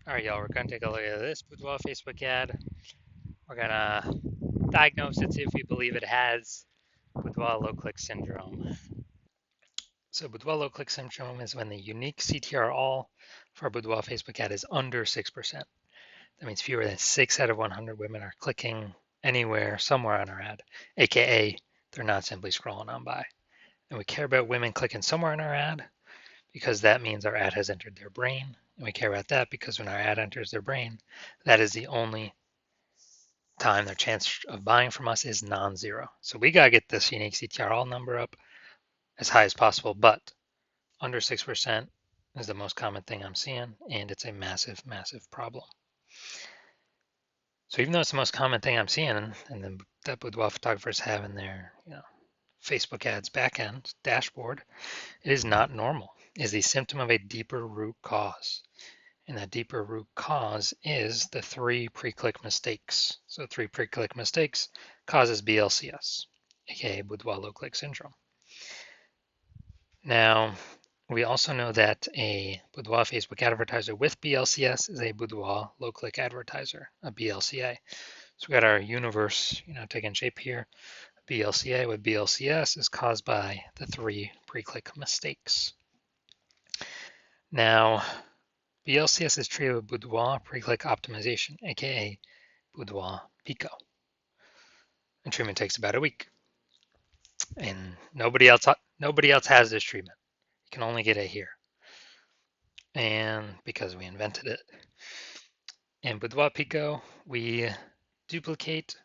All right, y'all, we're going to take a look at this Boudoir Facebook ad. We're going to diagnose it, see if we believe it has Boudoir low-click syndrome. So Boudoir low-click syndrome is when the unique CTR all for a Boudoir Facebook ad is under 6%. That means fewer than 6 out of 100 women are clicking anywhere, somewhere on our ad, aka they're not simply scrolling on by. And we care about women clicking somewhere in our ad because that means our ad has entered their brain. And we care about that because when our ad enters their brain, that is the only time their chance of buying from us is non-zero. So we gotta get this unique CTRL number up as high as possible, but under 6% is the most common thing I'm seeing, and it's a massive, massive problem. So even though it's the most common thing I'm seeing, and that Boudoir photographers have in their Facebook ads backend dashboard, it is not normal. It is the symptom of a deeper root cause. And that deeper root cause is the 3 pre-click mistakes. So 3 pre-click mistakes causes BLCS, aka Boudoir low-click syndrome. Now, we also know that a Boudoir Facebook advertiser with BLCS is a Boudoir low-click advertiser, a BLCA. So we got our universe, taking shape here. BLCA with BLCS is caused by the 3 pre-click mistakes. Now, BLCS is treated with Boudoir pre-click optimization, aka Boudoir Pico. And treatment takes about a week. And nobody else has this treatment. You can only get it here. And because we invented it. In Boudoir Pico, we duplicate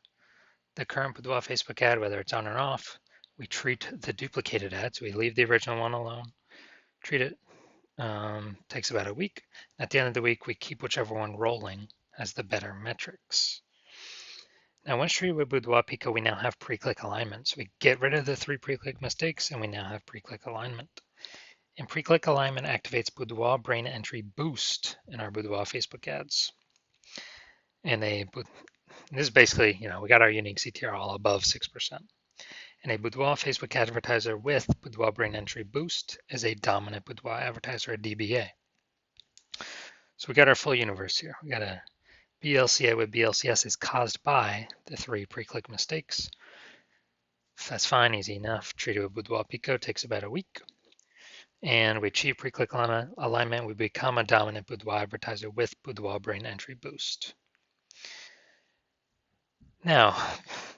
the current Boudoir Facebook ad, whether it's on or off. We treat the duplicated ad, so we leave the original one alone. Treat it. Takes about a week. At the end of the week, we keep whichever one rolling as the better metrics. Now, once treated with Boudoir Pico, we now have pre-click alignment. So we get rid of the 3 pre-click mistakes, and we now have pre-click alignment. And pre-click alignment activates Boudoir brain entry boost in our Boudoir Facebook ads. And this is basically, we got our unique CTR all above 6%. And a Boudoir Facebook advertiser with Boudoir brain entry boost is a dominant Boudoir advertiser, a DBA. So we got our full universe here. We got a BLCA with BLCS is caused by the 3 pre-click mistakes. That's fine, easy enough. Treated with Boudoir Pico takes about a week. And we achieve pre-click alignment. We become a dominant Boudoir advertiser with Boudoir brain entry boost. Now,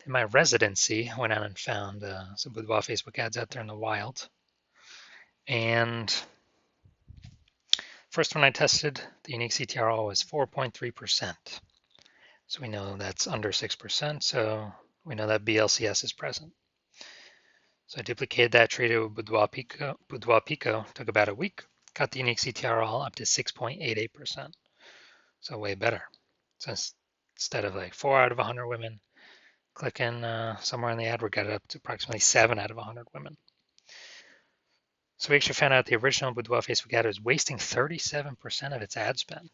in my residency, I went out and found some Boudoir Facebook ads out there in the wild. And first one I tested, the unique CTRL was 4.3%. So we know that's under 6%, so we know that BLCS is present. So I duplicated that, treated with Boudoir Pico, took about a week, got the unique CTRL up to 6.88%. So way better. So instead of like 4 out of 100 women clicking somewhere in the ad, we got it up to approximately 7 out of 100 women. So we actually found out the original Boudoir Facebook ad was wasting 37% of its ad spend.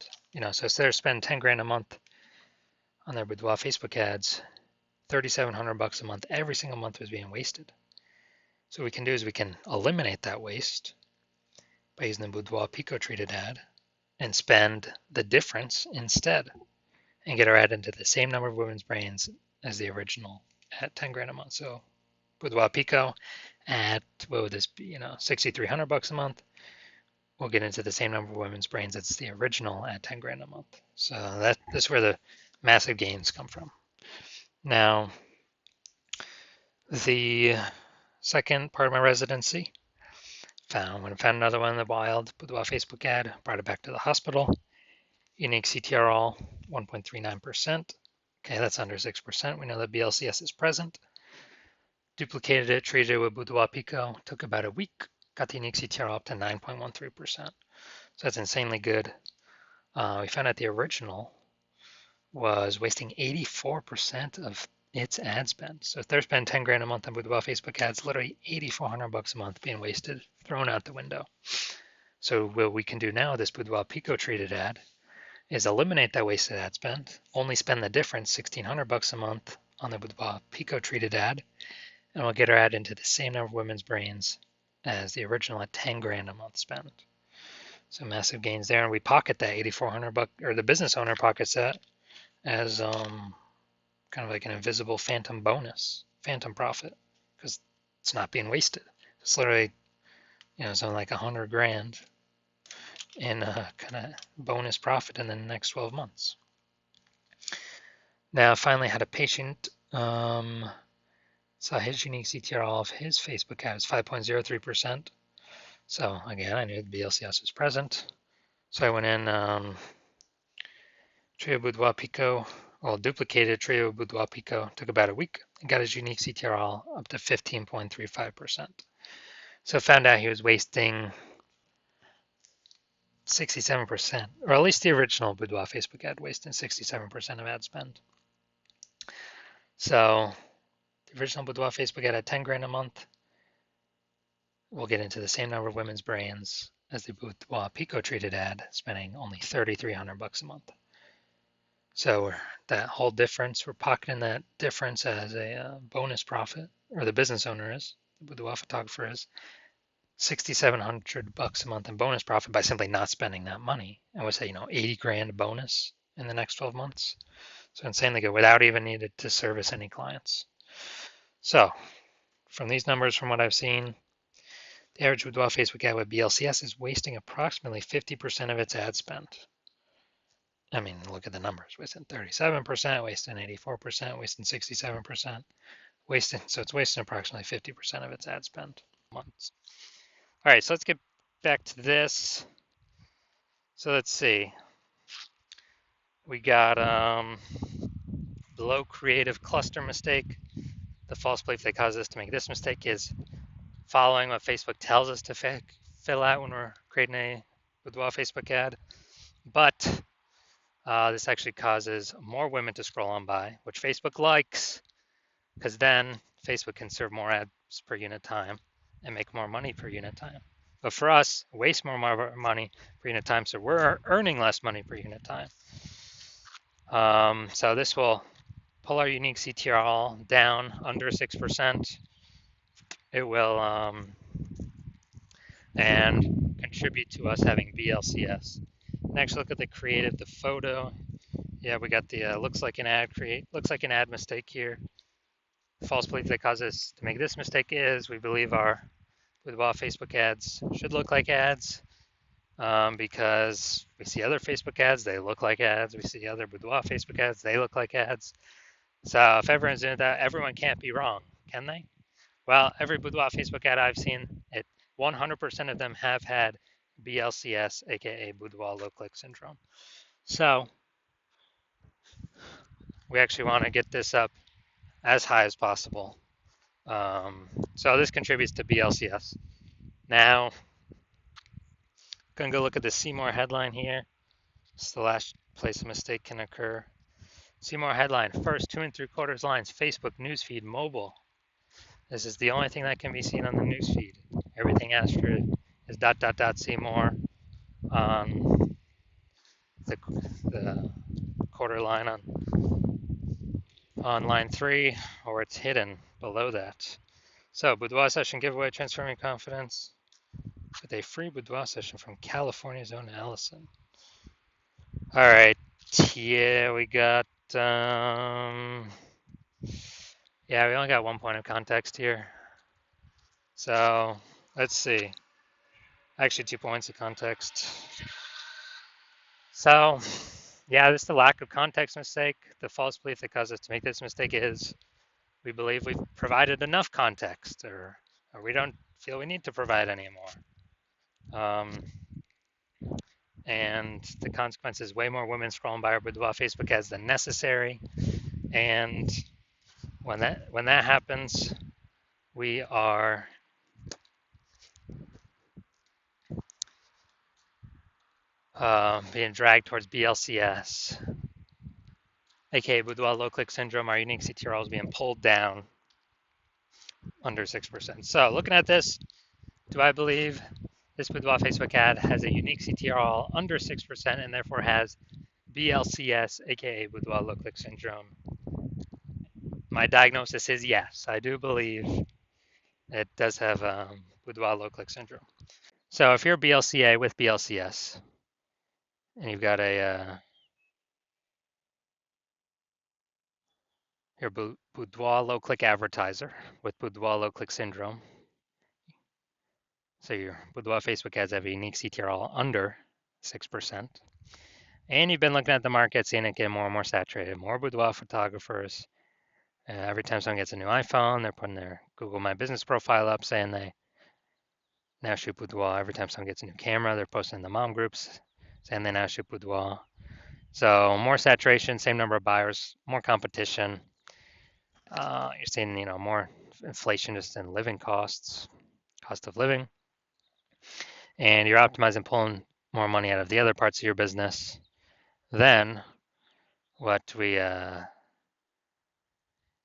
So instead of spending 10 grand a month on their Boudoir Facebook ads, $3,700 a month every single month was being wasted. So what we can do is we can eliminate that waste by using the Boudoir Pico treated ad and spend the difference instead and get our ad into the same number of women's brains as the original at 10 grand a month. So Boudoir Pico at, what would this be, $6,300 a month. We'll get into the same number of women's brains as the original at 10 grand a month. So that's where the massive gains come from. Now, the second part of my residency, found another one in the wild, Boudoir Facebook ad, brought it back to the hospital. Unique CTRL 1.39%. Okay, that's under 6%. We know that BLCS is present. Duplicated it, treated it with Boudoir Pico, took about a week, got the unique CTRL up to 9.13%. So that's insanely good. We found out the original was wasting 84% of its ad spend. So if they're spending 10 grand a month on Boudoir Facebook ads, literally $8,400 a month being wasted, thrown out the window. So what we can do now, this Boudoir Pico treated ad, is eliminate that wasted ad spend, only spend the difference, $1,600 a month on the Boudoir Pico treated ad, and we'll get our ad into the same number of women's brains as the original at 10 grand a month spend. So massive gains there, and we pocket that 8,400 buck, or the business owner pockets that as kind of like an invisible phantom bonus, phantom profit, because it's not being wasted. It's literally, something like 100 grand in kind of bonus profit in the next 12 months. Now, I finally had a patient saw his unique CTR of his Facebook ad is 5.03%. So again, I knew the BLCS was present. So I went in Trio Boudoir Pico, well, duplicated Trio Boudoir Pico, took about a week, and got his unique CTR up to 15.35%. So I found out he was wasting 67%, or at least the original Boudoir Facebook ad wasting 67% of ad spend. So the original Boudoir Facebook ad had 10 grand a month. We'll get into the same number of women's brains as the Boudoir Pico treated ad, spending only 3,300 bucks a month. So that whole difference, we're pocketing that difference as a bonus profit, or the business owner is, the boudoir photographer is, 6,700 bucks a month in bonus profit by simply not spending that money. I would say, 80 grand bonus in the next 12 months. So insanely good without even needed to service any clients. So from these numbers, from what I've seen, the average boudoir Facebook ad with BLCS is wasting approximately 50% of its ad spend. I mean, look at the numbers, wasting 37%, wasting 84%, wasting 67%, so it's wasting approximately 50% of its ad spend months. All right, so let's get back to this. So let's see. We got below creative cluster mistake. The false belief that causes us to make this mistake is following what Facebook tells us to fill out when we're creating a Boudoir Facebook ad. But this actually causes more women to scroll on by, which Facebook likes, because then Facebook can serve more ads per unit time and make more money per unit time. But for us, waste more money per unit time, so we're earning less money per unit time. So this will pull our unique CTR down under 6%. It will and contribute to us having BLCS. Next, look at the creative, the photo. Yeah, we got the looks like an ad mistake here. The false belief that causes us to make this mistake is we believe our Boudoir Facebook ads should look like ads because we see other Facebook ads, they look like ads. We see other Boudoir Facebook ads, they look like ads. So if everyone's doing that, everyone can't be wrong, can they? Well, every Boudoir Facebook ad I've seen, 100% of them have had BLCS, aka Boudoir low click syndrome. So we actually want to get this up as high as possible. So this contributes to BLCS. Now, gonna go look at the See More headline here. It's the last place a mistake can occur. See More headline, first 2 3/4 lines, Facebook newsfeed mobile. This is the only thing that can be seen on the newsfeed. Everything after it is ... See More on the quarter line on line 3, or it's hidden below that. So Boudoir session giveaway, transforming confidence with a free Boudoir session from California's own Allison. All right, yeah, we got yeah, we only got 1 point of context here. So let's see. Actually, 2 points of context. So yeah, this is the lack of context mistake. The false belief that caused us to make this mistake is we believe we've provided enough context, or we don't feel we need to provide any more. And the consequence is way more women scrolling by our Boudoir Facebook ads than necessary. And when that happens, we are being dragged towards BLCS, aka Boudoir low click syndrome. Our unique CTR is being pulled down under 6%. So looking at this, do I believe this Boudoir Facebook ad has a unique CTR under 6% and therefore has BLCS, aka Boudoir low click syndrome? My diagnosis is yes. I do believe it does have Boudoir low click syndrome. So if you're BLCA with BLCS and you've got your Boudoir low click advertiser with Boudoir low click syndrome, so your Boudoir Facebook ads have a unique CTR under 6%, and you've been looking at the market, seeing it get more and more saturated, more boudoir photographers. Every time someone gets a new iPhone, they're putting their Google My Business profile up saying they now shoot boudoir. Every time someone gets a new camera, they're posting in the mom groups saying they now shoot boudoir. So more saturation, same number of buyers, more competition. You're seeing, more inflation just in living costs, cost of living, and you're optimizing, pulling more money out of the other parts of your business than what we, and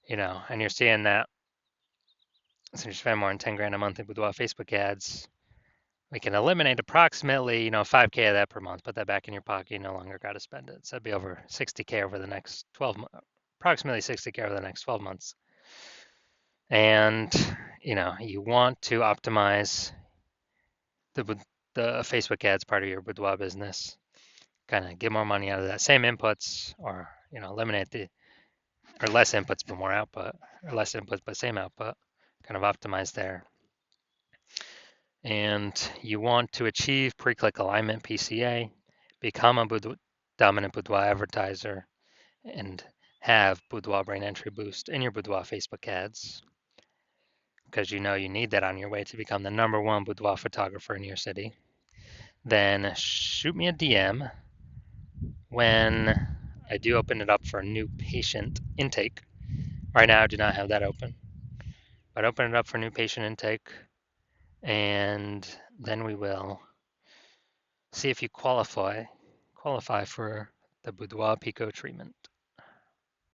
you're seeing that since you spend more than 10 grand a month in boudoir Facebook ads, we can eliminate approximately, 5K of that per month, put that back in your pocket, you no longer got to spend it. So it'd be over 60K over the next 12 months, approximately 60K over the next 12 months. And, you want to optimize the, the Facebook ads part of your boudoir business, kind of get more money out of that same inputs, or, eliminate or less inputs but more output, or less inputs but same output, kind of optimize there. And you want to achieve pre-click alignment PCA, become a dominant boudoir advertiser, and have boudoir brain entry boost in your boudoir Facebook ads, because you need that on your way to become the #1 boudoir photographer in your city. Then shoot me a DM when I do open it up for new patient intake. Right now I do not have that open, but open it up for new patient intake, and then we will see if you qualify for the Boudoir Pico treatment.